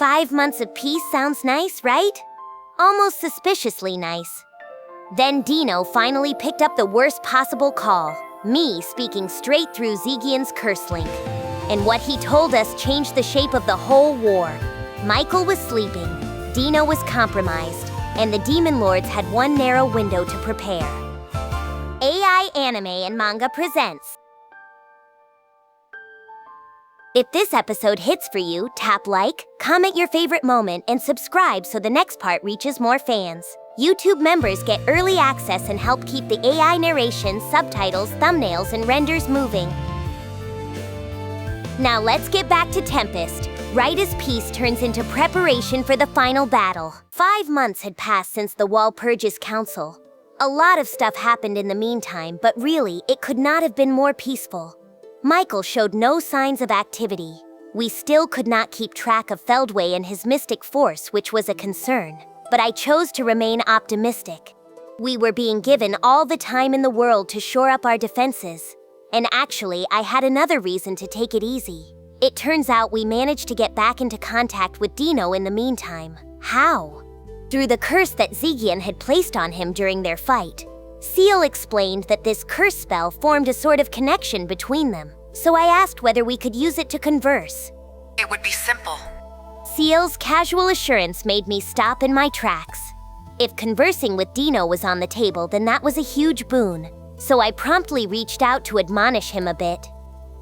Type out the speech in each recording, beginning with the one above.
5 months of peace sounds nice, right? Almost suspiciously nice. Then Deeno finally picked up the worst possible call, me speaking straight through Zegion's curse link. And what he told us changed the shape of the whole war. Michael was sleeping, Deeno was compromised, and the Demon Lords had one narrow window to prepare. AI Anime and Manga presents. If this episode hits for you, tap like, comment your favorite moment, and subscribe so the next part reaches more fans. YouTube members get early access and help keep the AI narration, subtitles, thumbnails, and renders moving. Now let's get back to Tempest. Right as peace turns into preparation for the final battle. 5 months had passed since the Walpurgis Council. A lot of stuff happened in the meantime, but really, it could not have been more peaceful. Michael showed no signs of activity. We still could not keep track of Feldway and his mystic force, which was a concern. But I chose to remain optimistic. We were being given all the time in the world to shore up our defenses. And actually, I had another reason to take it easy. It turns out we managed to get back into contact with Deeno in the meantime. How? Through the curse that Zegion had placed on him during their fight. Seal explained that this curse spell formed a sort of connection between them, so I asked whether we could use it to converse. It would be simple. Seal's casual assurance made me stop in my tracks. If conversing with Deeno was on the table, then that was a huge boon, so I promptly reached out to admonish him a bit.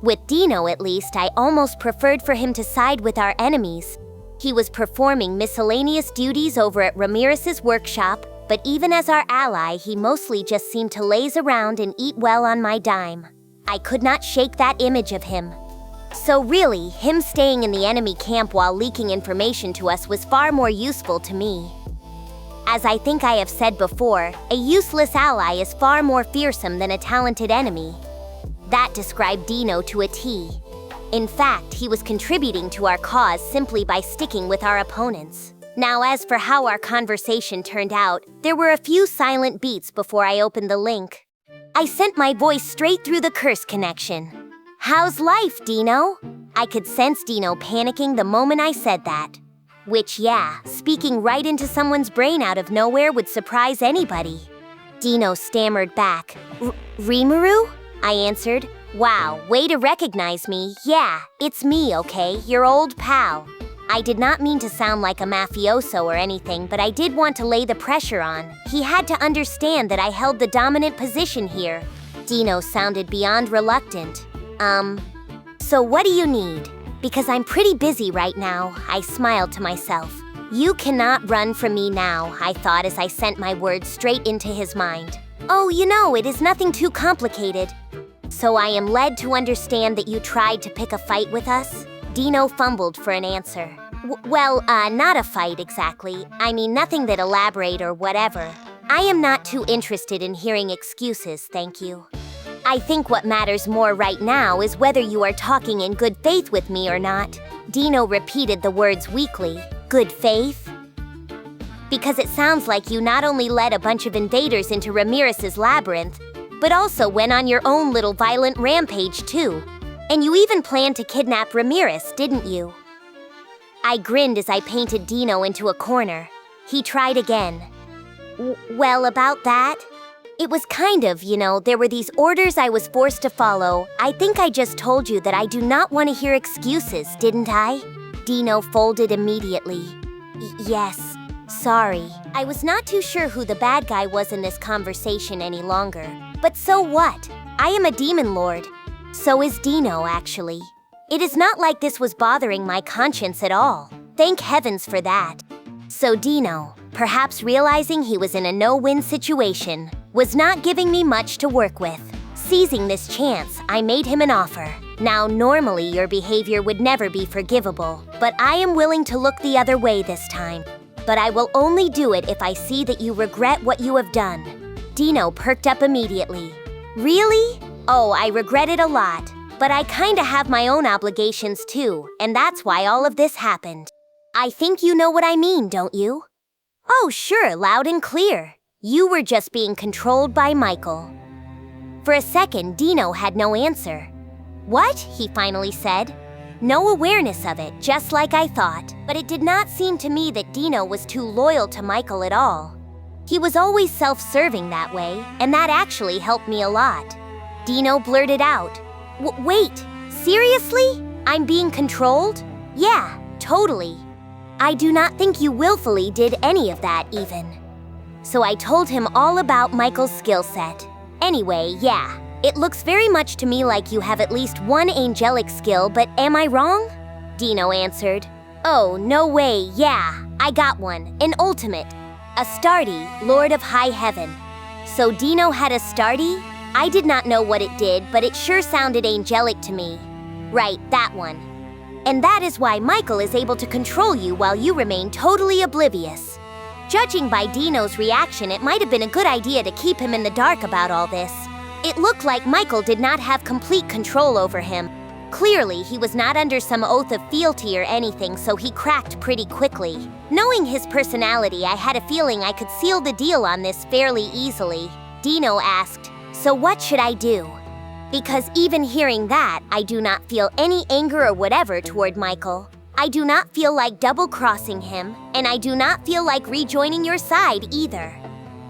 With Deeno, at least, I almost preferred for him to side with our enemies. He was performing miscellaneous duties over at Ramiris' workshop, but even as our ally, he mostly just seemed to laze around and eat well on my dime. I could not shake that image of him. So really, him staying in the enemy camp while leaking information to us was far more useful to me. As I think I have said before, a useless ally is far more fearsome than a talented enemy. That described Deeno to a T. In fact, he was contributing to our cause simply by sticking with our opponents. Now, as for how our conversation turned out, there were a few silent beats before I opened the link. I sent my voice straight through the curse connection. "How's life, Deeno?" I could sense Deeno panicking the moment I said that. Which, yeah, speaking right into someone's brain out of nowhere would surprise anybody. Deeno stammered back. "Rimuru?" I answered. "Wow, way to recognize me. Yeah, it's me, okay? Your old pal." I did not mean to sound like a mafioso or anything, but I did want to lay the pressure on. He had to understand that I held the dominant position here. Deeno sounded beyond reluctant. So what do you need? Because I'm pretty busy right now, I smiled to myself. You cannot run from me now, I thought as I sent my words straight into his mind. Oh, it is nothing too complicated. So I am led to understand that you tried to pick a fight with us? Deeno fumbled for an answer. Well, not a fight exactly. I mean, nothing that elaborate or whatever. I am not too interested in hearing excuses, thank you. I think what matters more right now is whether you are talking in good faith with me or not. Deeno repeated the words weakly. Good faith? Because it sounds like you not only led a bunch of invaders into Ramiris' labyrinth, but also went on your own little violent rampage too. And you even planned to kidnap Ramiris, didn't you? I grinned as I painted Deeno into a corner. He tried again. Well, about that? It was kind of, there were these orders I was forced to follow. I think I just told you that I do not want to hear excuses, didn't I? Deeno folded immediately. Yes, sorry. I was not too sure who the bad guy was in this conversation any longer. But so what? I am a demon lord. So is Deeno, actually. It is not like this was bothering my conscience at all. Thank heavens for that. So Deeno, perhaps realizing he was in a no-win situation, was not giving me much to work with. Seizing this chance, I made him an offer. Now, normally your behavior would never be forgivable, but I am willing to look the other way this time. But I will only do it if I see that you regret what you have done. Deeno perked up immediately. Really? Oh, I regret it a lot, but I kinda have my own obligations too, and that's why all of this happened. I think you know what I mean, don't you? Oh, sure, loud and clear. You were just being controlled by Michael. For a second, Deeno had no answer. What? He finally said. No awareness of it, just like I thought. But it did not seem to me that Deeno was too loyal to Michael at all. He was always self-serving that way, and that actually helped me a lot. Deeno blurted out, Wait, seriously? I'm being controlled? Yeah, totally. I do not think you willfully did any of that even. So I told him all about Michael's skill set. Anyway, yeah, it looks very much to me like you have at least one angelic skill, but am I wrong? Deeno answered, Oh, no way, yeah, I got one, an ultimate. Astarte, Lord of High Heaven. So Deeno had Astarte? I did not know what it did, but it sure sounded angelic to me. Right, that one. And that is why Michael is able to control you while you remain totally oblivious. Judging by Deeno's reaction, it might have been a good idea to keep him in the dark about all this. It looked like Michael did not have complete control over him. Clearly, he was not under some oath of fealty or anything, so he cracked pretty quickly. Knowing his personality, I had a feeling I could seal the deal on this fairly easily. Deeno asked, So what should I do? Because even hearing that, I do not feel any anger or whatever toward Michael. I do not feel like double-crossing him, and I do not feel like rejoining your side either.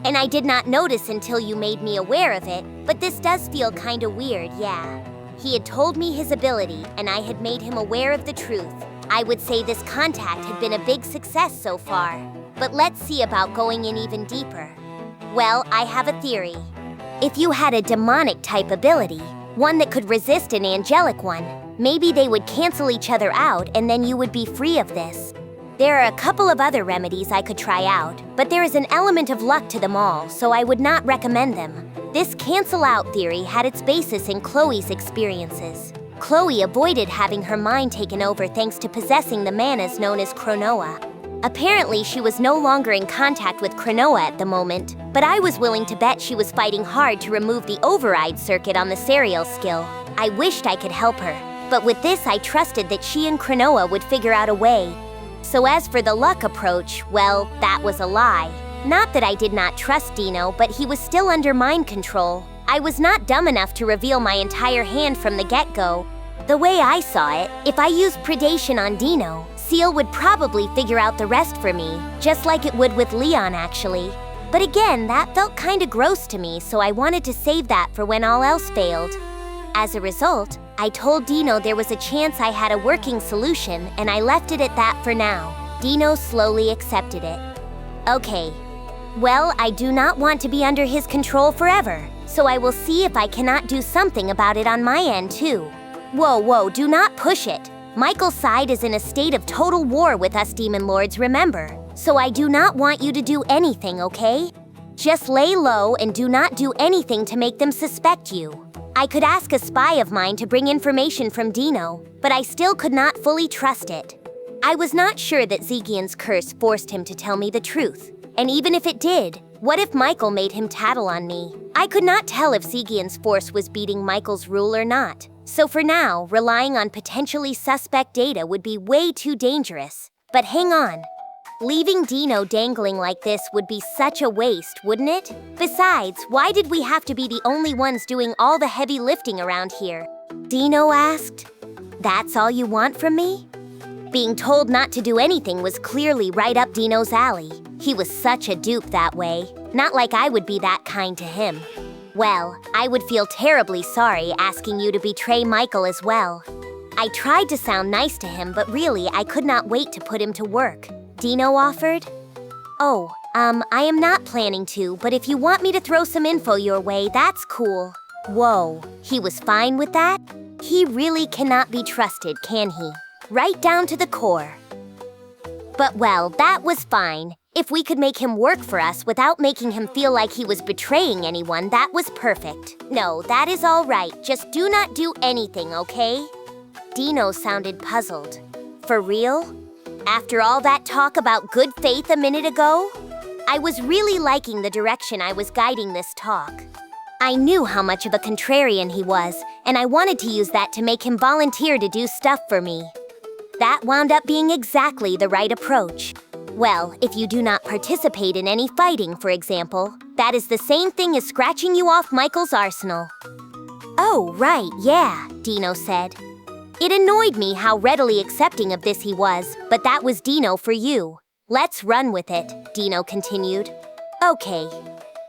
And I did not notice until you made me aware of it, but this does feel kinda weird, yeah. He had told me his ability, and I had made him aware of the truth. I would say this contact had been a big success so far. But let's see about going in even deeper. Well, I have a theory. If you had a demonic-type ability, one that could resist an angelic one, maybe they would cancel each other out and then you would be free of this. There are a couple of other remedies I could try out, but there is an element of luck to them all, so I would not recommend them. This cancel-out theory had its basis in Chloe's experiences. Chloe avoided having her mind taken over thanks to possessing the manas known as Chronoa. Apparently, she was no longer in contact with Chronoa at the moment, but I was willing to bet she was fighting hard to remove the override circuit on the serial skill. I wished I could help her, but with this I trusted that she and Chronoa would figure out a way. So as for the luck approach, well, that was a lie. Not that I did not trust Deeno, but he was still under mind control. I was not dumb enough to reveal my entire hand from the get-go. The way I saw it, if I used predation on Deeno, Seal would probably figure out the rest for me, just like it would with Leon actually. But again, that felt kinda gross to me, so I wanted to save that for when all else failed. As a result, I told Deeno there was a chance I had a working solution, and I left it at that for now. Deeno slowly accepted it. Okay. Well, I do not want to be under his control forever, so I will see if I cannot do something about it on my end too. Whoa, do not push it. Michael's side is in a state of total war with us Demon Lords, remember? So I do not want you to do anything, okay? Just lay low and do not do anything to make them suspect you. I could ask a spy of mine to bring information from Deeno, but I still could not fully trust it. I was not sure that Zegion's curse forced him to tell me the truth. And even if it did, what if Michael made him tattle on me? I could not tell if Zegion's force was beating Michael's rule or not. So for now, relying on potentially suspect data would be way too dangerous. But hang on. Leaving Deeno dangling like this would be such a waste, wouldn't it? Besides, why did we have to be the only ones doing all the heavy lifting around here? Deeno asked. That's all you want from me? Being told not to do anything was clearly right up Deeno's alley. He was such a dupe that way. Not like I would be that kind to him. Well, I would feel terribly sorry asking you to betray Michael as well. I tried to sound nice to him, but really I could not wait to put him to work. Deeno offered. Oh, I am not planning to, but if you want me to throw some info your way, that's cool. Whoa, he was fine with that? He really cannot be trusted, can he? Right down to the core. But well, that was fine. If we could make him work for us without making him feel like he was betraying anyone, that was perfect. No, that is all right. Just do not do anything, okay? Deeno sounded puzzled. For real? After all that talk about good faith a minute ago? I was really liking the direction I was guiding this talk. I knew how much of a contrarian he was, and I wanted to use that to make him volunteer to do stuff for me. That wound up being exactly the right approach. Well, if you do not participate in any fighting, for example, that is the same thing as scratching you off Michael's arsenal. Oh, right, yeah, Deeno said. It annoyed me how readily accepting of this he was, but that was Deeno for you. Let's run with it, Deeno continued. Okay.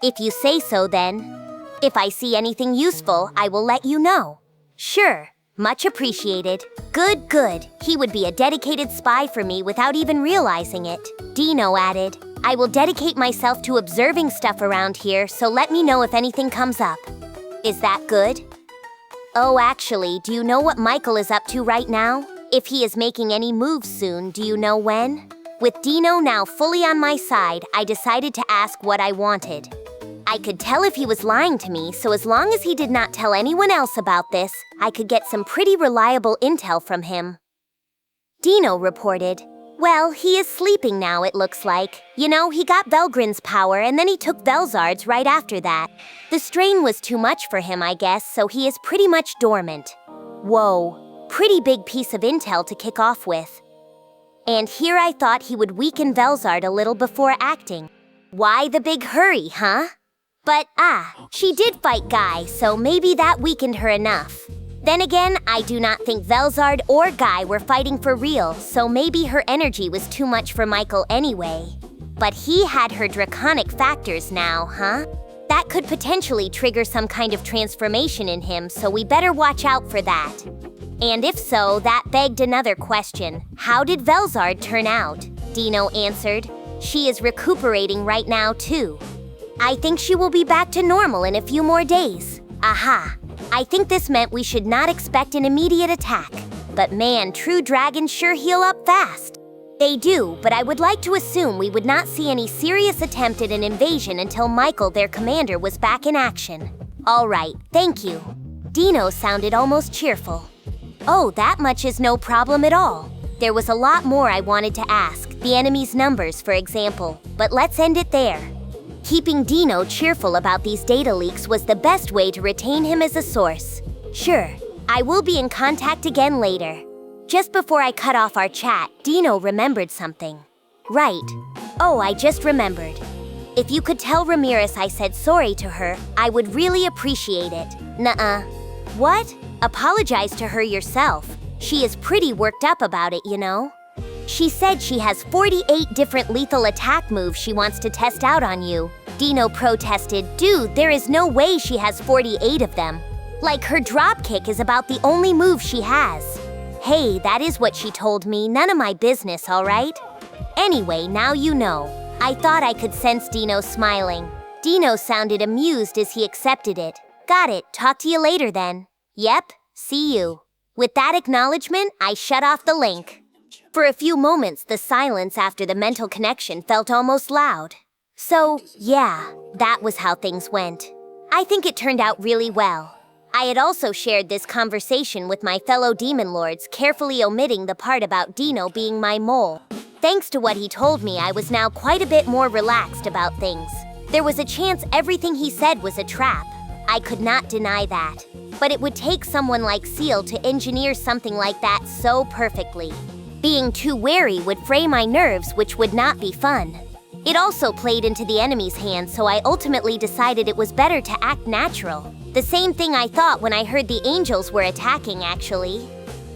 If you say so then. If I see anything useful, I will let you know. Sure. Much appreciated. Good, good. He would be a dedicated spy for me without even realizing it. Deeno added, I will dedicate myself to observing stuff around here, so let me know if anything comes up. Is that good? Oh, actually, do you know what Michael is up to right now? If he is making any moves soon, do you know when? With Deeno now fully on my side, I decided to ask what I wanted. I could tell if he was lying to me, so as long as he did not tell anyone else about this, I could get some pretty reliable intel from him. Deeno reported, well, he is sleeping now, it looks like. You know, he got Velgrin's power and then he took Velzard's right after that. The strain was too much for him, I guess, so he is pretty much dormant. Whoa, pretty big piece of intel to kick off with. And here I thought he would weaken Velzard a little before acting. Why the big hurry, huh? But, she did fight Guy, so maybe that weakened her enough. Then again, I do not think Velzard or Guy were fighting for real, so maybe her energy was too much for Michael anyway. But he had her draconic factors now, huh? That could potentially trigger some kind of transformation in him, so we better watch out for that. And if so, that begged another question. How did Velzard turn out? Deeno answered. She is recuperating right now, too. I think she will be back to normal in a few more days. Aha! I think this meant we should not expect an immediate attack. But man, true dragons sure heal up fast. They do, but I would like to assume we would not see any serious attempt at an invasion until Michael, their commander, was back in action. All right, thank you. Deeno sounded almost cheerful. Oh, that much is no problem at all. There was a lot more I wanted to ask, the enemy's numbers, for example, but let's end it there. Keeping Deeno cheerful about these data leaks was the best way to retain him as a source. Sure, I will be in contact again later. Just before I cut off our chat, Deeno remembered something. Right. Oh, I just remembered. If you could tell Ramiris I said sorry to her, I would really appreciate it. Nuh-uh. What? Apologize to her yourself. She is pretty worked up about it, you know? She said she has 48 different lethal attack moves she wants to test out on you. Deeno protested, dude, there is no way she has 48 of them. Like, her dropkick is about the only move she has. Hey, that is what she told me, none of my business, alright? Anyway, now you know. I thought I could sense Deeno smiling. Deeno sounded amused as he accepted it. Got it, talk to you later then. Yep, see you. With that acknowledgement, I shut off the link. For a few moments, the silence after the mental connection felt almost loud. So, yeah, that was how things went. I think it turned out really well. I had also shared this conversation with my fellow demon lords, carefully omitting the part about Deeno being my mole. Thanks to what he told me, I was now quite a bit more relaxed about things. There was a chance everything he said was a trap. I could not deny that. But it would take someone like Seal to engineer something like that so perfectly. Being too wary would fray my nerves, which would not be fun. It also played into the enemy's hands, so I ultimately decided it was better to act natural. The same thing I thought when I heard the angels were attacking, actually.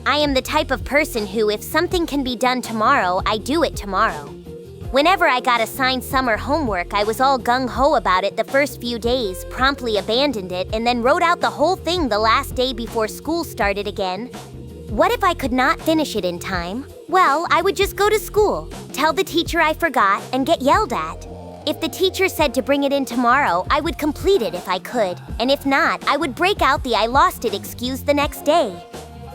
I am the type of person who, if something can be done tomorrow, I do it tomorrow. Whenever I got assigned summer homework, I was all gung-ho about it the first few days, promptly abandoned it, and then wrote out the whole thing the last day before school started again. What if I could not finish it in time? Well, I would just go to school, tell the teacher I forgot, and get yelled at. If the teacher said to bring it in tomorrow, I would complete it if I could, and if not, I would break out the I lost it excuse the next day.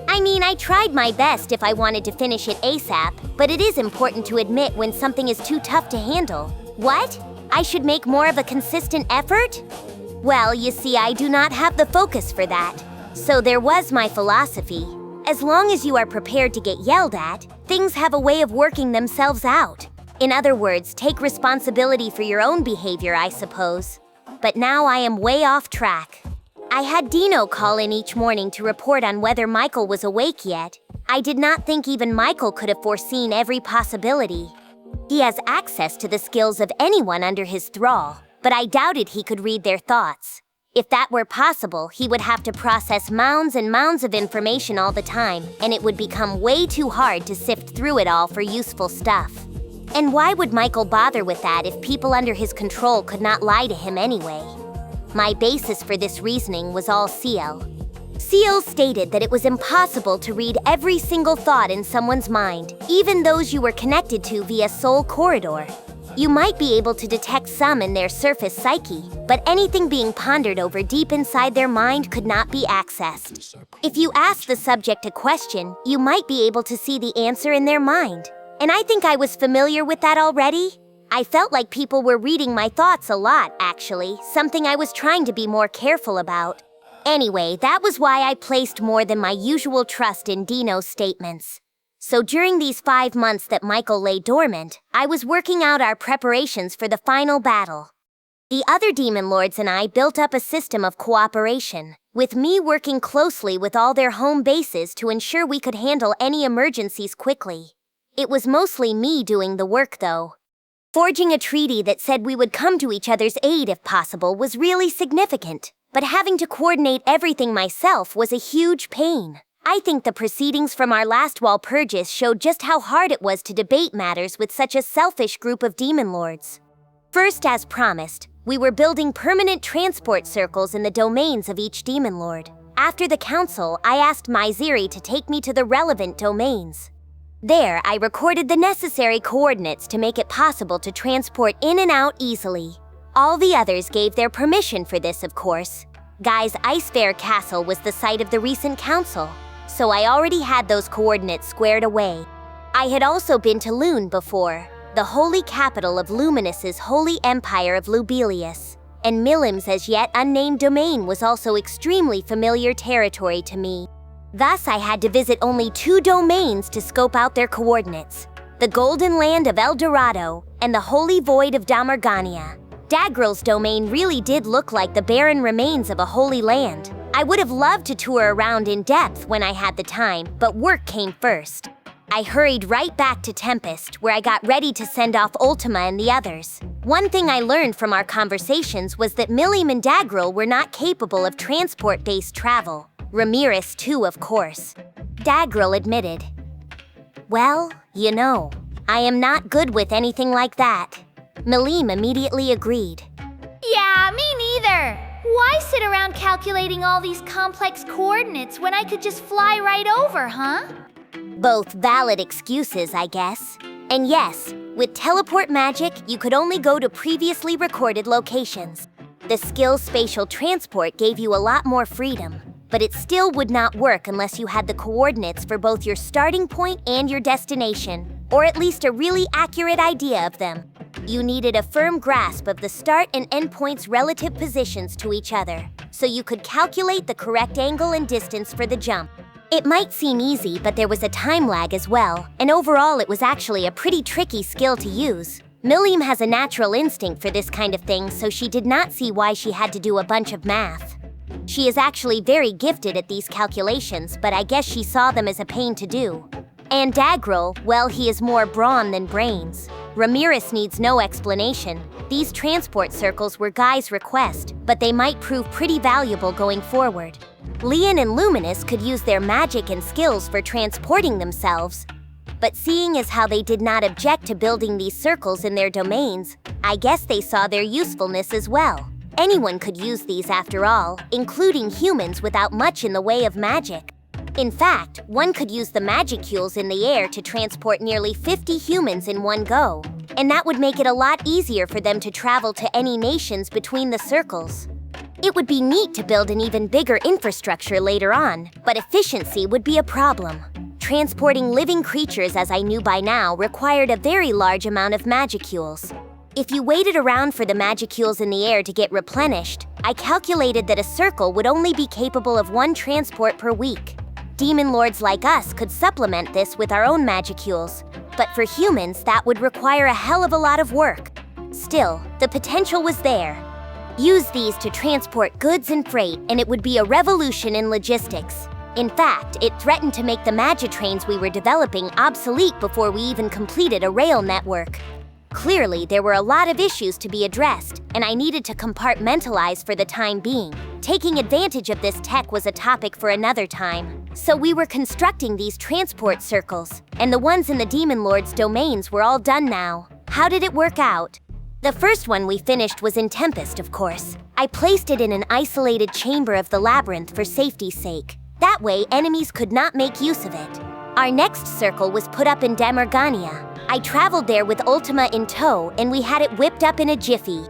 I mean, I tried my best if I wanted to finish it ASAP, but it is important to admit when something is too tough to handle. What? I should make more of a consistent effort? Well, you see, I do not have the focus for that. So there was my philosophy. As long as you are prepared to get yelled at, things have a way of working themselves out. In other words, take responsibility for your own behavior, I suppose. But now I am way off track. I had Deeno call in each morning to report on whether Michael was awake yet. I did not think even Michael could have foreseen every possibility. He has access to the skills of anyone under his thrall, but I doubted he could read their thoughts. If that were possible, he would have to process mounds and mounds of information all the time, and it would become way too hard to sift through it all for useful stuff. And why would Michael bother with that if people under his control could not lie to him anyway? My basis for this reasoning was all Ciel. Ciel stated that it was impossible to read every single thought in someone's mind, even those you were connected to via soul corridor. You might be able to detect some in their surface psyche, but anything being pondered over deep inside their mind could not be accessed. If you ask the subject a question, you might be able to see the answer in their mind. And I think I was familiar with that already. I felt like people were reading my thoughts a lot, actually, something I was trying to be more careful about. Anyway, that was why I placed more than my usual trust in Deeno's statements. So during these 5 months that Michael lay dormant, I was working out our preparations for the final battle. The other demon lords and I built up a system of cooperation, with me working closely with all their home bases to ensure we could handle any emergencies quickly. It was mostly me doing the work, though. Forging a treaty that said we would come to each other's aid if possible was really significant, but having to coordinate everything myself was a huge pain. I think the proceedings from our last Walpurgis showed just how hard it was to debate matters with such a selfish group of demon lords. First, as promised, we were building permanent transport circles in the domains of each demon lord. After the council, I asked Maiziri to take me to the relevant domains. There, I recorded the necessary coordinates to make it possible to transport in and out easily. All the others gave their permission for this, of course. Guy's Icefair Castle was the site of the recent council, so I already had those coordinates squared away. I had also been to Lune before, the holy capital of Luminous's holy empire of Lubelius, and Milim's as yet unnamed domain was also extremely familiar territory to me. Thus, I had to visit only 2 domains to scope out their coordinates, the Golden Land of El Dorado and the Holy Void of Damargania. Dagril's domain really did look like the barren remains of a holy land. I would have loved to tour around in depth when I had the time, but work came first. I hurried right back to Tempest, where I got ready to send off Ultima and the others. One thing I learned from our conversations was that Milim and Dagril were not capable of transport-based travel. Ramiris too, of course. Dagril admitted. Well, you know, I am not good with anything like that. Milim immediately agreed. Yeah, me neither. Why sit around calculating all these complex coordinates when I could just fly right over, huh? Both valid excuses, I guess. And yes, with teleport magic, you could only go to previously recorded locations. The skill spatial transport gave you a lot more freedom, but it still would not work unless you had the coordinates for both your starting point and your destination, or at least a really accurate idea of them. You needed a firm grasp of the start and end points' relative positions to each other, so you could calculate the correct angle and distance for the jump. It might seem easy, but there was a time lag as well, and overall it was actually a pretty tricky skill to use. Milim has a natural instinct for this kind of thing, so she did not see why she had to do a bunch of math. She is actually very gifted at these calculations, but I guess she saw them as a pain to do. And Dagril, well, he is more brawn than brains. Ramiris needs no explanation. These transport circles were Guy's request, but they might prove pretty valuable going forward. Leon and Luminous could use their magic and skills for transporting themselves, but seeing as how they did not object to building these circles in their domains, I guess they saw their usefulness as well. Anyone could use these after all, including humans without much in the way of magic. In fact, one could use the magicules in the air to transport nearly 50 humans in one go, and that would make it a lot easier for them to travel to any nations between the circles. It would be neat to build an even bigger infrastructure later on, but efficiency would be a problem. Transporting living creatures, as I knew by now, required a very large amount of magicules. If you waited around for the magicules in the air to get replenished, I calculated that a circle would only be capable of 1 transport per week. Demon lords like us could supplement this with our own magicules, but for humans that would require a hell of a lot of work. Still, the potential was there. Use these to transport goods and freight, and it would be a revolution in logistics. In fact, it threatened to make the magitrains we were developing obsolete before we even completed a rail network. Clearly, there were a lot of issues to be addressed, and I needed to compartmentalize for the time being. Taking advantage of this tech was a topic for another time. So we were constructing these transport circles, and the ones in the Demon Lord's domains were all done now. How did it work out? The first one we finished was in Tempest, of course. I placed it in an isolated chamber of the labyrinth for safety's sake. That way, enemies could not make use of it. Our next circle was put up in Damargania. I traveled there with Ultima in tow, and we had it whipped up in a jiffy.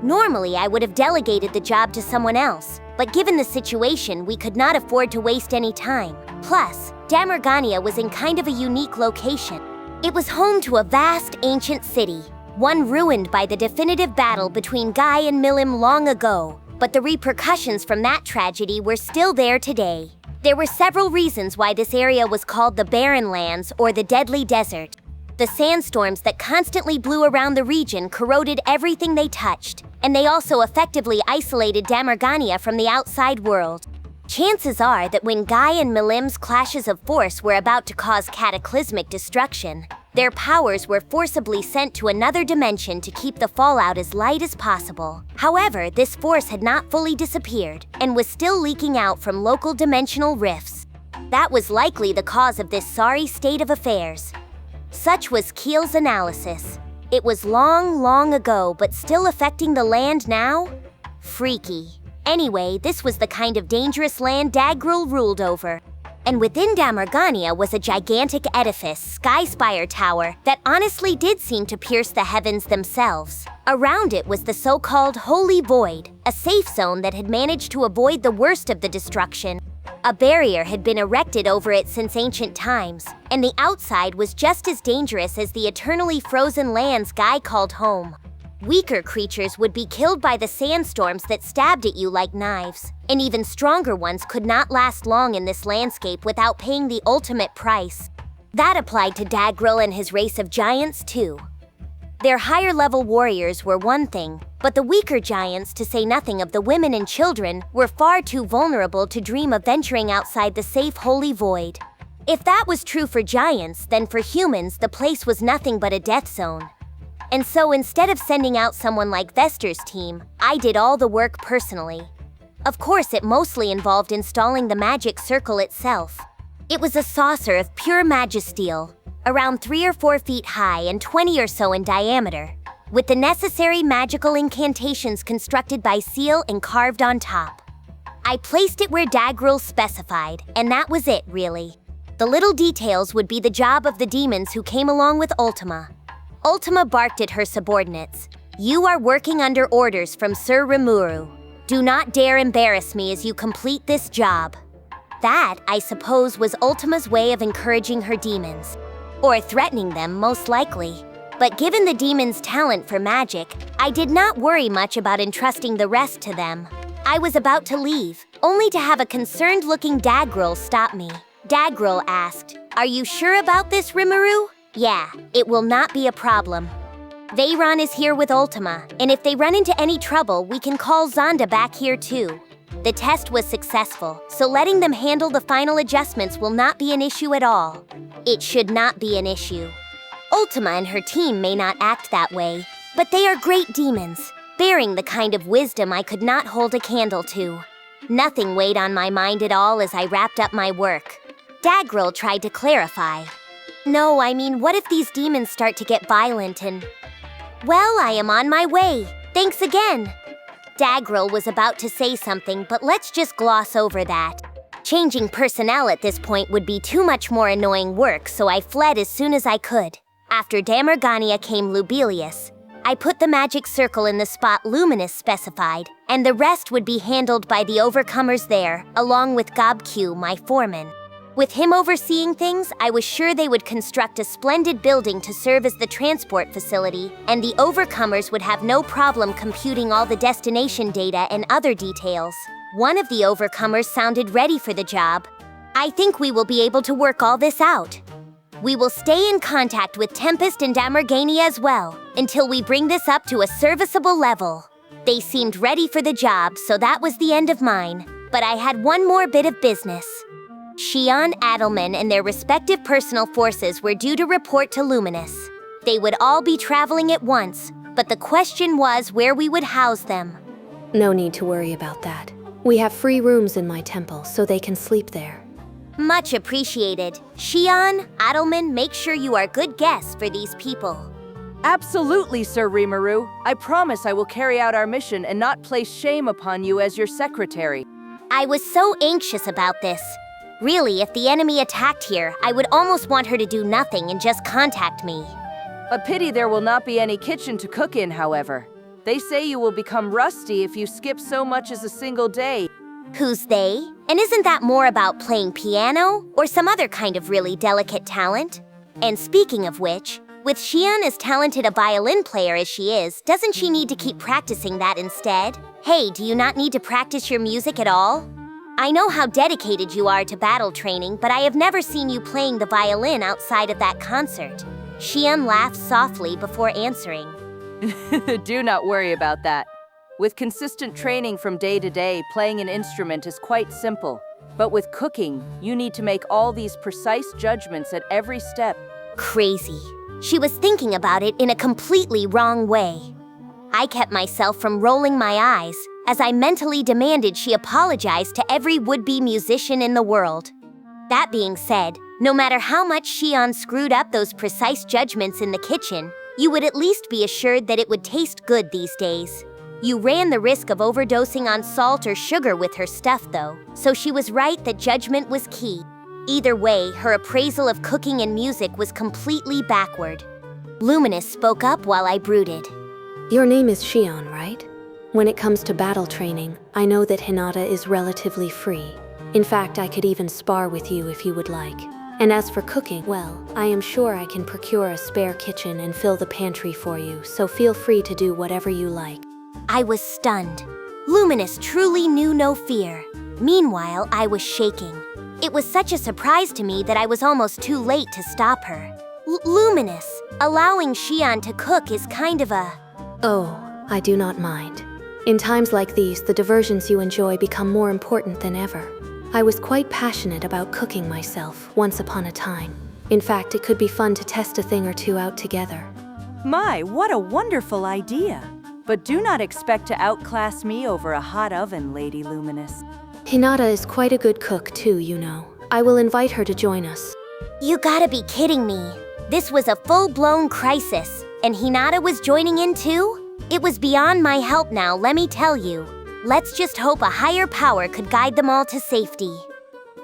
Normally, I would have delegated the job to someone else, but given the situation, we could not afford to waste any time. Plus, Damargania was in kind of a unique location. It was home to a vast, ancient city, one ruined by the definitive battle between Guy and Milim long ago, but the repercussions from that tragedy were still there today. There were several reasons why this area was called the Barren Lands or the Deadly Desert. The sandstorms that constantly blew around the region corroded everything they touched, and they also effectively isolated Damargania from the outside world. Chances are that when Guy and Milim's clashes of force were about to cause cataclysmic destruction, their powers were forcibly sent to another dimension to keep the fallout as light as possible. However, this force had not fully disappeared and was still leaking out from local dimensional rifts. That was likely the cause of this sorry state of affairs. Such was Keel's analysis. It was long, long ago, but still affecting the land now? Freaky. Anyway, this was the kind of dangerous land Dagril ruled over. And within Damargania was a gigantic edifice, Sky Spire Tower, that honestly did seem to pierce the heavens themselves. Around it was the so-called Holy Void, a safe zone that had managed to avoid the worst of the destruction. A barrier had been erected over it since ancient times, and the outside was just as dangerous as the eternally frozen lands Guy called home. Weaker creatures would be killed by the sandstorms that stabbed at you like knives, and even stronger ones could not last long in this landscape without paying the ultimate price. That applied to Dagril and his race of giants too. Their higher-level warriors were one thing, but the weaker giants, to say nothing of the women and children, were far too vulnerable to dream of venturing outside the safe Holy Void. If that was true for giants, then for humans the place was nothing but a death zone. And so instead of sending out someone like Vester's team, I did all the work personally. Of course, it mostly involved installing the magic circle itself. It was a saucer of pure magisteel, around 3 or 4 feet high and 20 or so in diameter, with the necessary magical incantations constructed by seal and carved on top. I placed it where Dagril specified, and that was it, really. The little details would be the job of the demons who came along with Ultima. Ultima barked at her subordinates. "You are working under orders from Sir Rimuru. Do not dare embarrass me as you complete this job." That, I suppose, was Ultima's way of encouraging her demons. Or threatening them, most likely. But given the demons' talent for magic, I did not worry much about entrusting the rest to them. I was about to leave, only to have a concerned-looking Dagril stop me. Dagril asked, "Are you sure about this, Rimuru?" "Yeah, it will not be a problem. Veyron is here with Ultima, and if they run into any trouble, we can call Zonda back here too." The test was successful, so letting them handle the final adjustments will not be an issue at all. It should not be an issue. Ultima and her team may not act that way, but they are great demons, bearing the kind of wisdom I could not hold a candle to. Nothing weighed on my mind at all as I wrapped up my work. Dagril tried to clarify. "No, I mean, what if these demons start to get violent and..." "Well, I am on my way. Thanks again." Dagril was about to say something, but let's just gloss over that. Changing personnel at this point would be too much more annoying work, so I fled as soon as I could. After Damargania came Lubelius. I put the magic circle in the spot Luminous specified, and the rest would be handled by the overcomers there, along with Gabil, my foreman. With him overseeing things, I was sure they would construct a splendid building to serve as the transport facility, and the overcomers would have no problem computing all the destination data and other details. One of the overcomers sounded ready for the job. "I think we will be able to work all this out. We will stay in contact with Tempest and Damargania as well, until we bring this up to a serviceable level." They seemed ready for the job, so that was the end of mine. But I had one more bit of business. Shion, Adelman, and their respective personal forces were due to report to Luminous. They would all be traveling at once, but the question was where we would house them. No need to worry about that. We have free rooms in my temple, so they can sleep there. Much appreciated. Shion, Adelman, make sure you are good guests for these people. Absolutely, Sir Rimuru. I promise I will carry out our mission and not place shame upon you as your secretary. I was so anxious about this. Really, if the enemy attacked here, I would almost want her to do nothing and just contact me. A pity there will not be any kitchen to cook in, however. They say you will become rusty if you skip so much as a single day. Who's they? And isn't that more about playing piano or some other kind of really delicate talent? And speaking of which, with Shion as talented a violin player as she is, doesn't she need to keep practicing that instead? Hey, do you not need to practice your music at all? I know how dedicated you are to battle training, but I have never seen you playing the violin outside of that concert. Shion laughed softly before answering. Do not worry about that. With consistent training from day to day, playing an instrument is quite simple. But with cooking, you need to make all these precise judgments at every step. Crazy. She was thinking about it in a completely wrong way. I kept myself from rolling my eyes as I mentally demanded she apologize to every would-be musician in the world. That being said, no matter how much Shion screwed up those precise judgments in the kitchen, you would at least be assured that it would taste good these days. You ran the risk of overdosing on salt or sugar with her stuff though, so she was right that judgment was key. Either way, her appraisal of cooking and music was completely backward. Luminous spoke up while I brooded. Your name is Shion, right? When it comes to battle training, I know that Hinata is relatively free. In fact, I could even spar with you if you would like. And as for cooking, well, I am sure I can procure a spare kitchen and fill the pantry for you, so feel free to do whatever you like. I was stunned. Luminous truly knew no fear. Meanwhile, I was shaking. It was such a surprise to me that I was almost too late to stop her. Luminous, allowing Shion to cook is kind of a... Oh, I do not mind. In times like these, the diversions you enjoy become more important than ever. I was quite passionate about cooking myself once upon a time. In fact, it could be fun to test a thing or two out together. My, what a wonderful idea! But do not expect to outclass me over a hot oven, Lady Luminous. Hinata is quite a good cook too, you know. I will invite her to join us. You gotta be kidding me. This was a full-blown crisis, and Hinata was joining in too? It was beyond my help now, let me tell you. Let's just hope a higher power could guide them all to safety.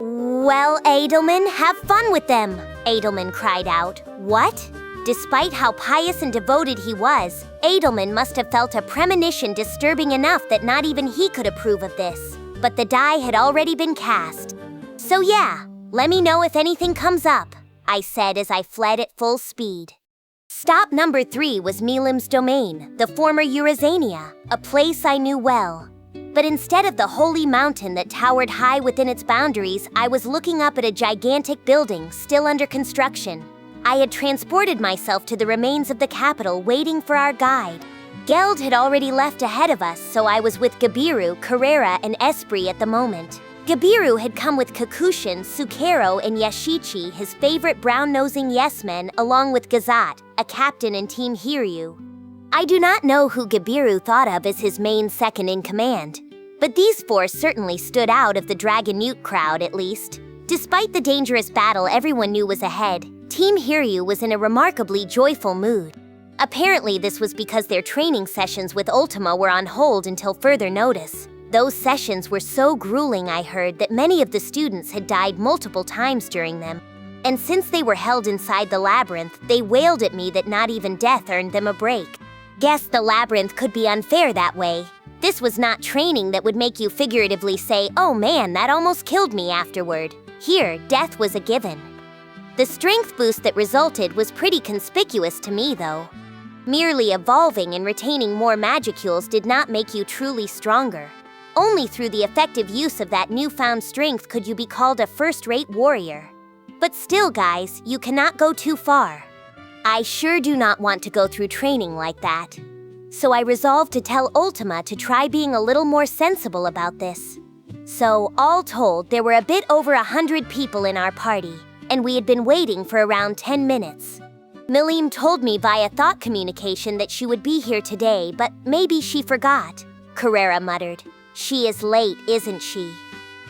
Well, Adelman, have fun with them, Adelman cried out. What? Despite how pious and devoted he was, Adelman must have felt a premonition disturbing enough that not even he could approve of this. But the die had already been cast. So yeah, let me know if anything comes up, I said as I fled at full speed. Stop number 3 was Milim's domain, the former Eurazania, a place I knew well. But instead of the holy mountain that towered high within its boundaries, I was looking up at a gigantic building still under construction. I had transported myself to the remains of the capital waiting for our guide. Geld had already left ahead of us, so I was with Gabiru, Carrera, and Esprit at the moment. Gabiru had come with Kakushin, Sukero, and Yashichi, his favorite brown-nosing yes-men, along with Gazat, a captain in Team Hiryu. I do not know who Gabiru thought of as his main second-in-command, but these 4 certainly stood out of the Dragon Ute crowd, at least. Despite the dangerous battle everyone knew was ahead, Team Hiryu was in a remarkably joyful mood. Apparently, this was because their training sessions with Ultima were on hold until further notice. Those sessions were so grueling, I heard, that many of the students had died multiple times during them. And since they were held inside the labyrinth, they wailed at me that not even death earned them a break. Guess the labyrinth could be unfair that way. This was not training that would make you figuratively say, "Oh man, that almost killed me" afterward. Here, death was a given. The strength boost that resulted was pretty conspicuous to me, though. Merely evolving and retaining more magicules did not make you truly stronger. Only through the effective use of that newfound strength could you be called a first-rate warrior. But still, guys, you cannot go too far. I sure do not want to go through training like that. So I resolved to tell Ultima to try being a little more sensible about this. So, all told, there were a bit over 100 people in our party, and we had been waiting for around 10 minutes. Milim told me via thought communication that she would be here today, but maybe she forgot, Carrera muttered. She is late, isn't she?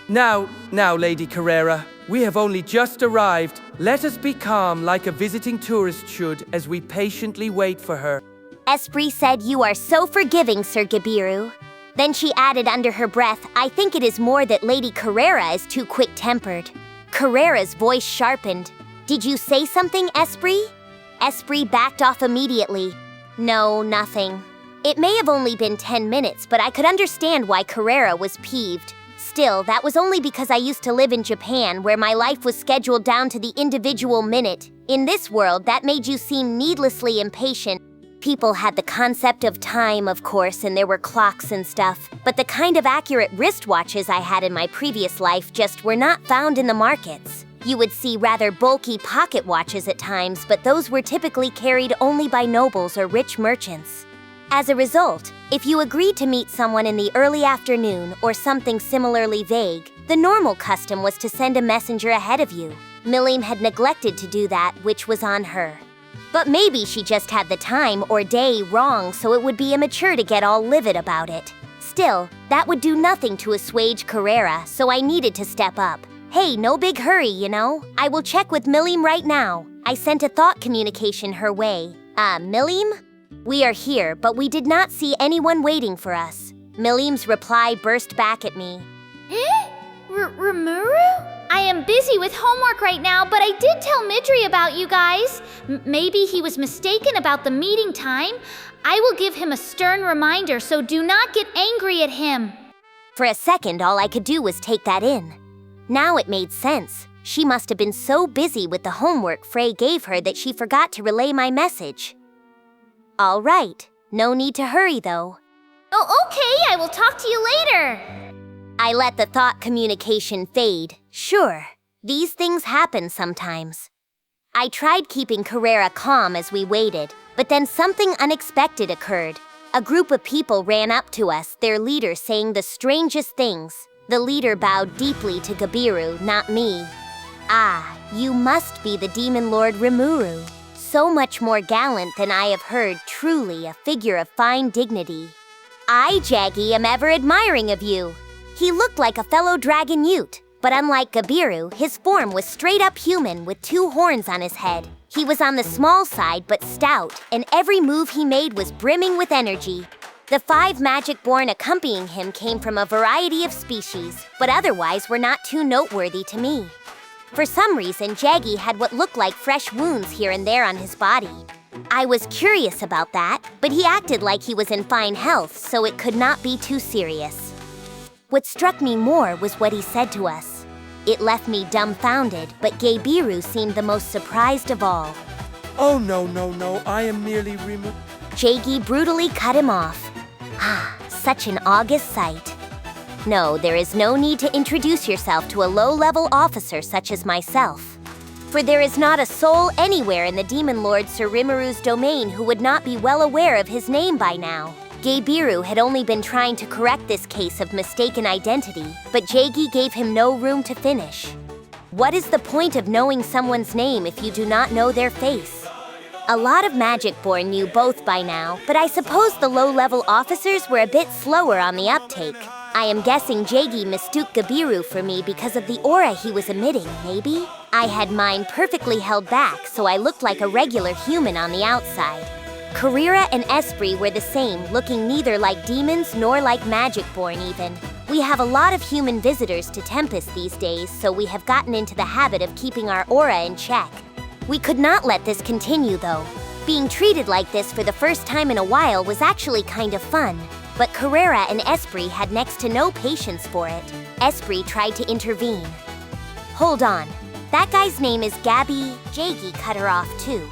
Now, Lady Carrera, we have only just arrived. Let us be calm like a visiting tourist should as we patiently wait for her. Esprit said you are so forgiving, Sir Gabiru. Then she added under her breath, I think it is more that Lady Carrera is too quick-tempered. Carrera's voice sharpened. Did you say something, Esprit? Esprit backed off immediately. No, nothing. It may have only been 10 minutes, but I could understand why Carrera was peeved. Still, that was only because I used to live in Japan, where my life was scheduled down to the individual minute. In this world, that made you seem needlessly impatient. People had the concept of time, of course, and there were clocks and stuff, but the kind of accurate wristwatches I had in my previous life just were not found in the markets. You would see rather bulky pocket watches at times, but those were typically carried only by nobles or rich merchants. As a result, if you agreed to meet someone in the early afternoon or something similarly vague, the normal custom was to send a messenger ahead of you. Milim had neglected to do that, which was on her. But maybe she just had the time or day wrong, so it would be immature to get all livid about it. Still, that would do nothing to assuage Carrera, so I needed to step up. Hey, no big hurry, you know? I will check with Milim right now. I sent a thought communication her way. Milim? We are here, but we did not see anyone waiting for us. Milim's reply burst back at me. Eh? Rimuru? I am busy with homework right now, but I did tell Midri about you guys. Maybe he was mistaken about the meeting time. I will give him a stern reminder, so do not get angry at him. For a second, all I could do was take that in. Now it made sense. She must have been so busy with the homework Frey gave her that she forgot to relay my message. All right. No need to hurry, though. Oh, okay. I will talk to you later. I let the thought communication fade. Sure, these things happen sometimes. I tried keeping Carrera calm as we waited, but then something unexpected occurred. A group of people ran up to us, their leader saying the strangest things. The leader bowed deeply to Gabiru, not me. Ah, you must be the demon lord Rimuru. So much more gallant than I have heard, truly a figure of fine dignity. I, Jagie, am ever admiring of you. He looked like a fellow dragon Ute, but unlike Gabiru, his form was straight up human with 2 horns on his head. He was on the small side but stout, and every move he made was brimming with energy. The 5 magic-born accompanying him came from a variety of species, but otherwise were not too noteworthy to me. For some reason, Jagie had what looked like fresh wounds here and there on his body. I was curious about that, but he acted like he was in fine health, so it could not be too serious. What struck me more was what he said to us. It left me dumbfounded, but Gabiru seemed the most surprised of all. Oh, no, I am merely Rimuru. Jagie brutally cut him off. Ah, such an august sight. No, there is no need to introduce yourself to a low-level officer such as myself. For there is not a soul anywhere in the Demon Lord Sir Rimuru's domain who would not be well aware of his name by now. Gabiru had only been trying to correct this case of mistaken identity, but Jagie gave him no room to finish. What is the point of knowing someone's name if you do not know their face? A lot of Magic-born knew both by now, but I suppose the low-level officers were a bit slower on the uptake. I am guessing Jagie mistook Gabiru for me because of the aura he was emitting, maybe? I had mine perfectly held back, so I looked like a regular human on the outside. Carrera and Esprit were the same, looking neither like demons nor like Magic-born even. We have a lot of human visitors to Tempest these days, so we have gotten into the habit of keeping our aura in check. We could not let this continue, though. Being treated like this for the first time in a while was actually kind of fun. But Carrera and Esprit had next to no patience for it. Esprit tried to intervene. Hold on. That guy's name is Gabi. Jagie cut her off too.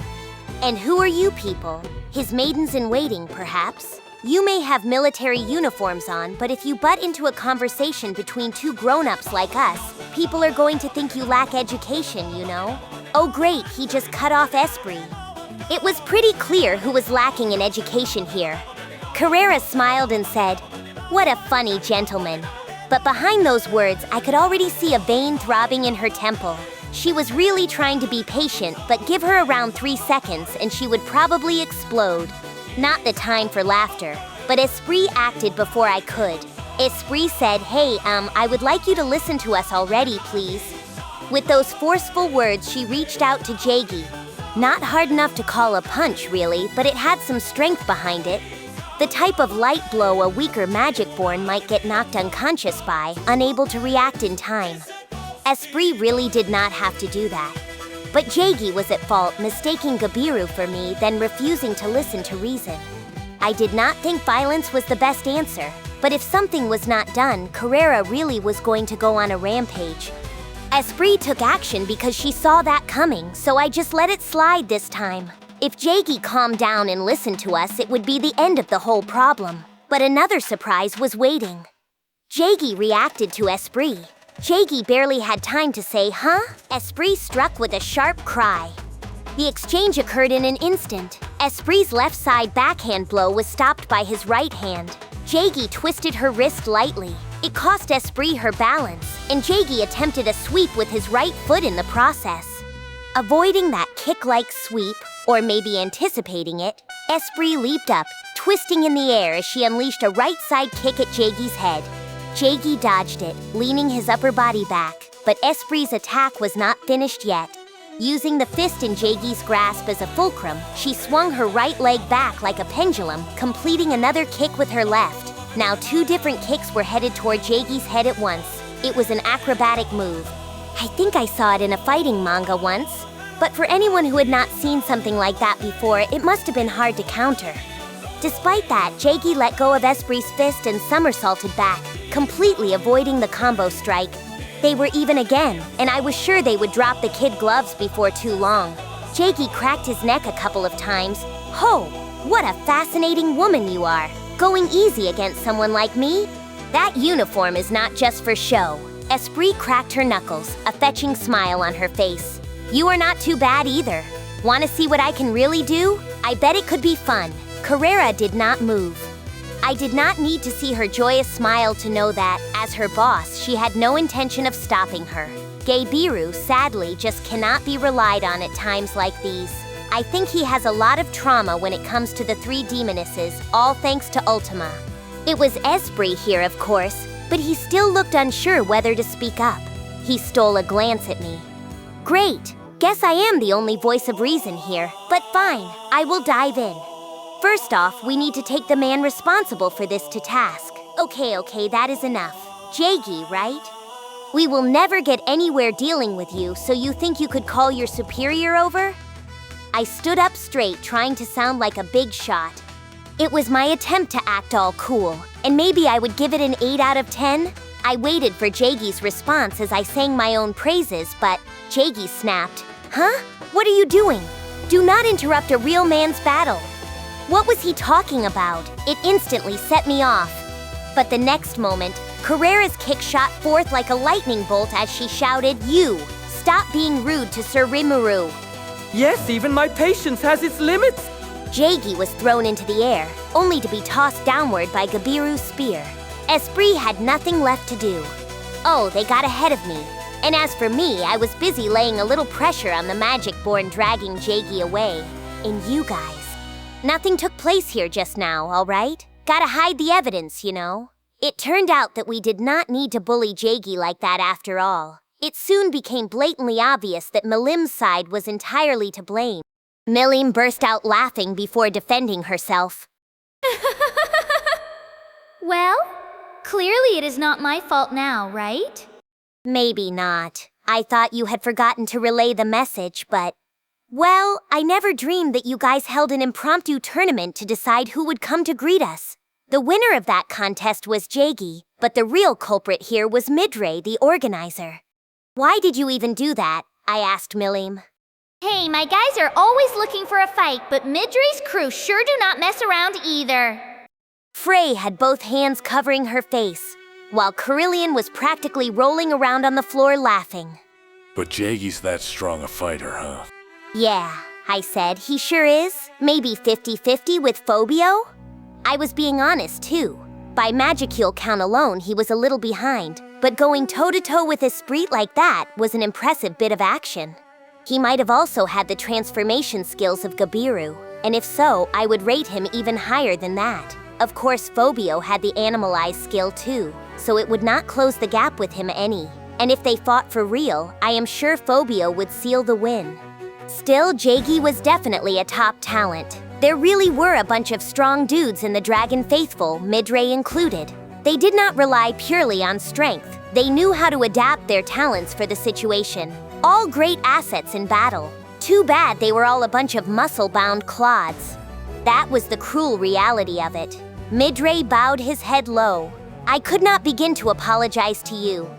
And who are you people? His maidens-in-waiting, perhaps? You may have military uniforms on, but if you butt into a conversation between 2 grown-ups like us, people are going to think you lack education, you know? Oh great, he just cut off Esprit. It was pretty clear who was lacking in education here. Carrera smiled and said, "What a funny gentleman." But behind those words, I could already see a vein throbbing in her temple. She was really trying to be patient, but give her around 3 seconds and she would probably explode. Not the time for laughter, but Esprit acted before I could. Esprit said, "Hey, I would like you to listen to us already, please." With those forceful words, she reached out to Jagie. Not hard enough to call a punch, really, but it had some strength behind it. The type of light blow a weaker Magic-born might get knocked unconscious by, unable to react in time. Esprit really did not have to do that. But Jagie was at fault, mistaking Gabiru for me, then refusing to listen to reason. I did not think violence was the best answer, but if something was not done, Carrera really was going to go on a rampage. Esprit took action because she saw that coming, so I just let it slide this time. If Jagie calmed down and listened to us, it would be the end of the whole problem. But another surprise was waiting. Jagie reacted to Esprit. Jagie barely had time to say, "Huh?" Esprit struck with a sharp cry. The exchange occurred in an instant. Esprit's left side backhand blow was stopped by his right hand. Jagie twisted her wrist lightly. It cost Esprit her balance, and Jagie attempted a sweep with his right foot in the process. Avoiding that kick-like sweep, or maybe anticipating it, Esprit leaped up, twisting in the air as she unleashed a right side kick at Jagie's head. Jagie dodged it, leaning his upper body back, but Esprit's attack was not finished yet. Using the fist in Jagie's grasp as a fulcrum, she swung her right leg back like a pendulum, completing another kick with her left. Now 2 different kicks were headed toward Jagie's head at once. It was an acrobatic move. I think I saw it in a fighting manga once. But for anyone who had not seen something like that before, it must have been hard to counter. Despite that, Jagie let go of Esprit's fist and somersaulted back, completely avoiding the combo strike. They were even again, and I was sure they would drop the kid gloves before too long. Jagie cracked his neck a couple of times. "Ho, what a fascinating woman you are. Going easy against someone like me? That uniform is not just for show." Esprit cracked her knuckles, a fetching smile on her face. "You are not too bad either. Want to see what I can really do? I bet it could be fun." Carrera did not move. I did not need to see her joyous smile to know that, as her boss, she had no intention of stopping her. Gabiru, sadly, just cannot be relied on at times like these. I think he has a lot of trauma when it comes to the 3 demonesses, all thanks to Ultima. It was Esprit here, of course, but he still looked unsure whether to speak up. He stole a glance at me. Great! Guess I am the only voice of reason here, but fine, I will dive in. First off, we need to take the man responsible for this to task. Okay, that is enough. Jagie, right? We will never get anywhere dealing with you, so you think you could call your superior over? I stood up straight, trying to sound like a big shot. It was my attempt to act all cool, and maybe I would give it an 8 out of 10. I waited for Jagie's response as I sang my own praises, but Jagie snapped. "Huh? What are you doing? Do not interrupt a real man's battle." What was he talking about? It instantly set me off. But the next moment, Carrera's kick shot forth like a lightning bolt as she shouted, "You! Stop being rude to Sir Rimuru." Yes, even my patience has its limits. Jagie was thrown into the air, only to be tossed downward by Gabiru's spear. Esprit had nothing left to do. Oh, they got ahead of me. And as for me, I was busy laying a little pressure on the Magic-born dragging Jagie away. And you guys. Nothing took place here just now, all right? Gotta hide the evidence, you know. It turned out that we did not need to bully Jagie like that after all. It soon became blatantly obvious that Milim's side was entirely to blame. Milim burst out laughing before defending herself. Well, clearly it is not my fault now, right? Maybe not. I thought you had forgotten to relay the message, but... Well, I never dreamed that you guys held an impromptu tournament to decide who would come to greet us. The winner of that contest was Jagie, but the real culprit here was Midray, the organizer. Why did you even do that? I asked Milim. Hey, my guys are always looking for a fight, but Midray's crew sure do not mess around either. Frey had both hands covering her face, while Carillion was practically rolling around on the floor laughing. But Jagie's that strong a fighter, huh? Yeah, I said, he sure is. Maybe 50-50 with Phobio? I was being honest, too. By magicule count alone, he was a little behind, but going toe-to-toe with Esprit like that was an impressive bit of action. He might have also had the transformation skills of Gabiru, and if so, I would rate him even higher than that. Of course, Phobio had the animalize skill too, so it would not close the gap with him any. And if they fought for real, I am sure Phobio would seal the win. Still, Jagie was definitely a top talent. There really were a bunch of strong dudes in the Dragon Faithful, Midray included. They did not rely purely on strength. They knew how to adapt their talents for the situation. All great assets in battle. Too bad they were all a bunch of muscle-bound clods. That was the cruel reality of it. Midray bowed his head low. I could not begin to apologize to you.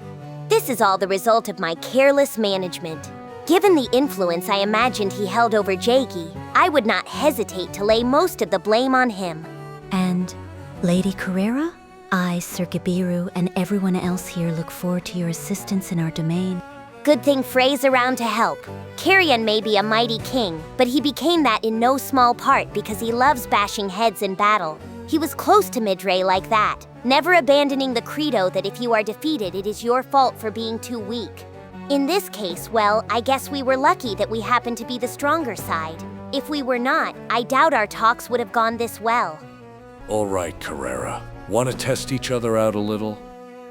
This is all the result of my careless management. Given the influence I imagined he held over Jagie, I would not hesitate to lay most of the blame on him. And Lady Carrera? I, Sir Gabiru, and everyone else here look forward to your assistance in our domain. Good thing Frey's around to help. Carrion may be a mighty king, but he became that in no small part because he loves bashing heads in battle. He was close to Midray like that, never abandoning the credo that if you are defeated, it is your fault for being too weak. In this case, well, I guess we were lucky that we happened to be the stronger side. If we were not, I doubt our talks would have gone this well. All right, Carrera. Want to test each other out a little?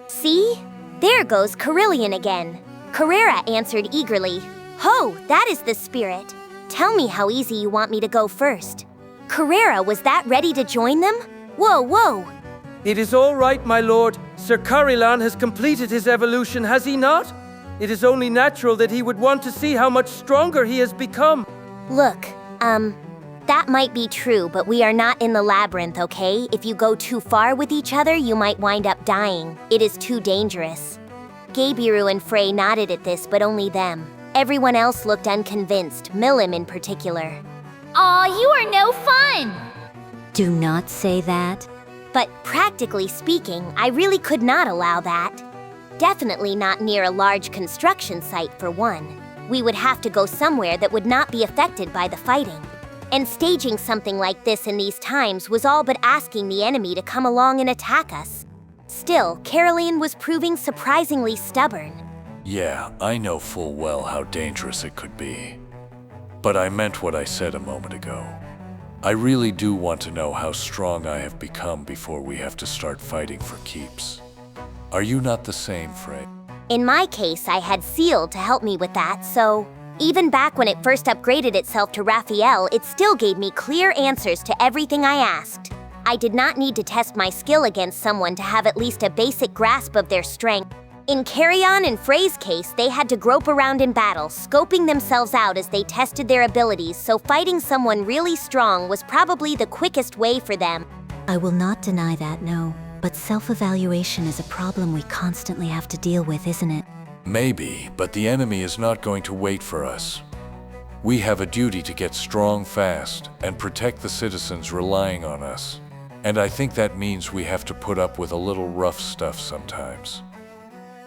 See? There goes Carillion again. Carrera answered eagerly. Ho, that is the spirit. Tell me how easy you want me to go first. Carrera was that ready to join them? Whoa. It is all right, my lord. Sir Carillion has completed his evolution, has he not? It is only natural that he would want to see how much stronger he has become. Look, that might be true, but we are not in the labyrinth, okay? If you go too far with each other, you might wind up dying. It is too dangerous. Gabiru and Frey nodded at this, but only them. Everyone else looked unconvinced, Milim in particular. Aw, you are no fun! Do not say that. But practically speaking, I really could not allow that. Definitely not near a large construction site, for one. We would have to go somewhere that would not be affected by the fighting. And staging something like this in these times was all but asking the enemy to come along and attack us. Still, Caroline was proving surprisingly stubborn. Yeah, I know full well how dangerous it could be. But I meant what I said a moment ago. I really do want to know how strong I have become before we have to start fighting for keeps. Are you not the same, Frey? In my case, I had Seal to help me with that, so even back when it first upgraded itself to Raphael, it still gave me clear answers to everything I asked. I did not need to test my skill against someone to have at least a basic grasp of their strength. In Carrion and Frey's case, they had to grope around in battle, scoping themselves out as they tested their abilities, so fighting someone really strong was probably the quickest way for them. I will not deny that, no. But self-evaluation is a problem we constantly have to deal with, isn't it? Maybe, but the enemy is not going to wait for us. We have a duty to get strong fast and protect the citizens relying on us. And I think that means we have to put up with a little rough stuff sometimes.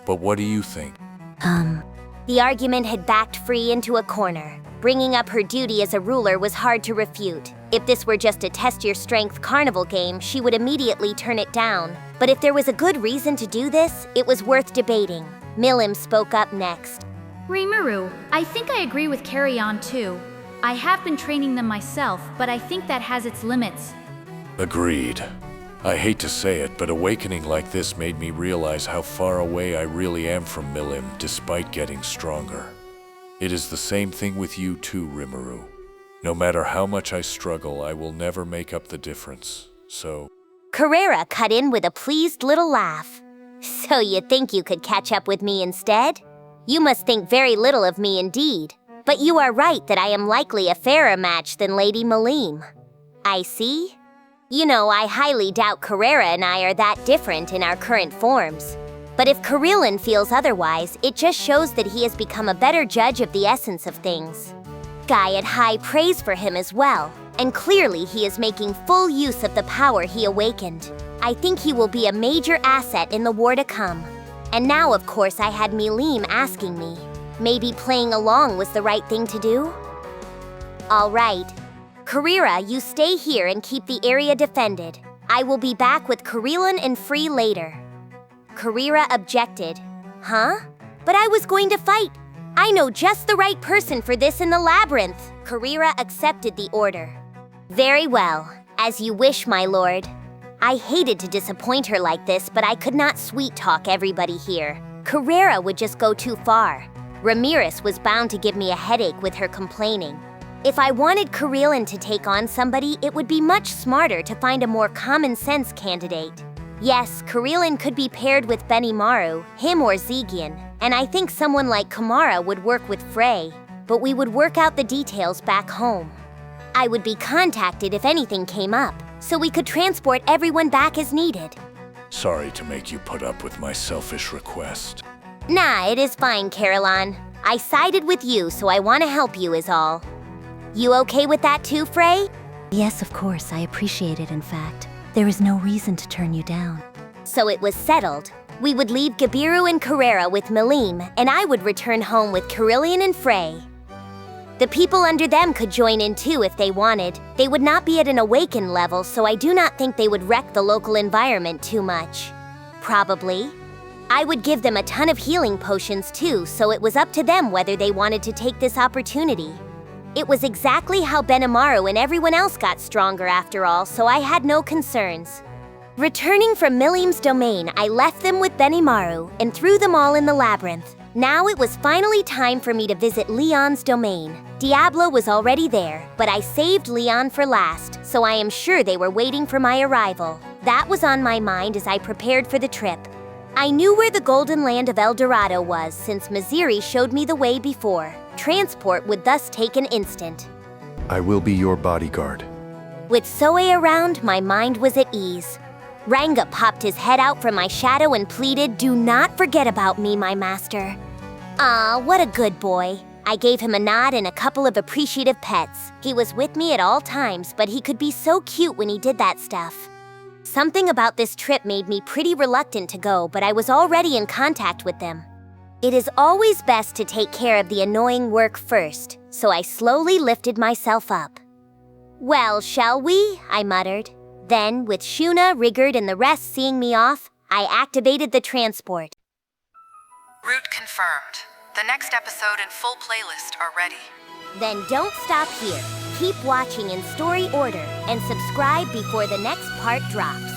But what do you think? The argument had backed Free into a corner. Bringing up her duty as a ruler was hard to refute. If this were just a test-your-strength carnival game, she would immediately turn it down. But if there was a good reason to do this, it was worth debating. Milim spoke up next. Rimuru, I think I agree with Carrion too. I have been training them myself, but I think that has its limits. Agreed. I hate to say it, but awakening like this made me realize how far away I really am from Milim, despite getting stronger. It is the same thing with you too, Rimuru. No matter how much I struggle, I will never make up the difference, so... Carrera cut in with a pleased little laugh. So you think you could catch up with me instead? You must think very little of me indeed. But you are right that I am likely a fairer match than Lady Milim. I see. You know, I highly doubt Carrera and I are that different in our current forms. But if Carillon feels otherwise, it just shows that he has become a better judge of the essence of things. Guy had high praise for him as well, and clearly he is making full use of the power he awakened. I think he will be a major asset in the war to come. And now, of course, I had Milim asking me. Maybe playing along was the right thing to do? All right. Carrera, you stay here and keep the area defended. I will be back with Karelian and Free later. Karira objected. Huh? But I was going to fight. I know just the right person for this in the labyrinth. Karira accepted the order. Very well, as you wish, my lord. I hated to disappoint her like this, but I could not sweet-talk everybody here. Carrera would just go too far. Ramiris was bound to give me a headache with her complaining. If I wanted Karelian to take on somebody, it would be much smarter to find a more common-sense candidate. Yes, Karelian could be paired with Benimaru, him or Zegion, and I think someone like Kamara would work with Frey, but we would work out the details back home. I would be contacted if anything came up, so we could transport everyone back as needed. Sorry to make you put up with my selfish request. Nah, it is fine, Caroline. I sided with you, so I want to help you is all. You okay with that too, Frey? Yes, of course, I appreciate it, in fact. There is no reason to turn you down. So it was settled. We would leave Gabiru and Carrera with Milim, and I would return home with Karelian and Frey. The people under them could join in too if they wanted. They would not be at an awakened level, so I do not think they would wreck the local environment too much. Probably. I would give them a ton of healing potions too, so it was up to them whether they wanted to take this opportunity. It was exactly how Benimaru and everyone else got stronger after all, so I had no concerns. Returning from Milim's domain, I left them with Benimaru and threw them all in the labyrinth. Now it was finally time for me to visit Leon's domain. Diablo was already there, but I saved Leon for last, so I am sure they were waiting for my arrival. That was on my mind as I prepared for the trip. I knew where the golden land of El Dorado was since Maziri showed me the way before. Transport would thus take an instant. I will be your bodyguard. With Soe around, my mind was at ease. Ranga popped his head out from my shadow and pleaded, "Do not forget about me, my master." Ah, what a good boy. I gave him a nod and a couple of appreciative pets. He was with me at all times, but he could be so cute when he did that stuff. Something about this trip made me pretty reluctant to go, but I was already in contact with them. It is always best to take care of the annoying work first, so I slowly lifted myself up. "Well, shall we?" I muttered. Then, with Shuna, Rigard, and the rest seeing me off, I activated the transport. Route confirmed. The next episode and full playlist are ready. Then don't stop here. Keep watching in story order and subscribe before the next part drops.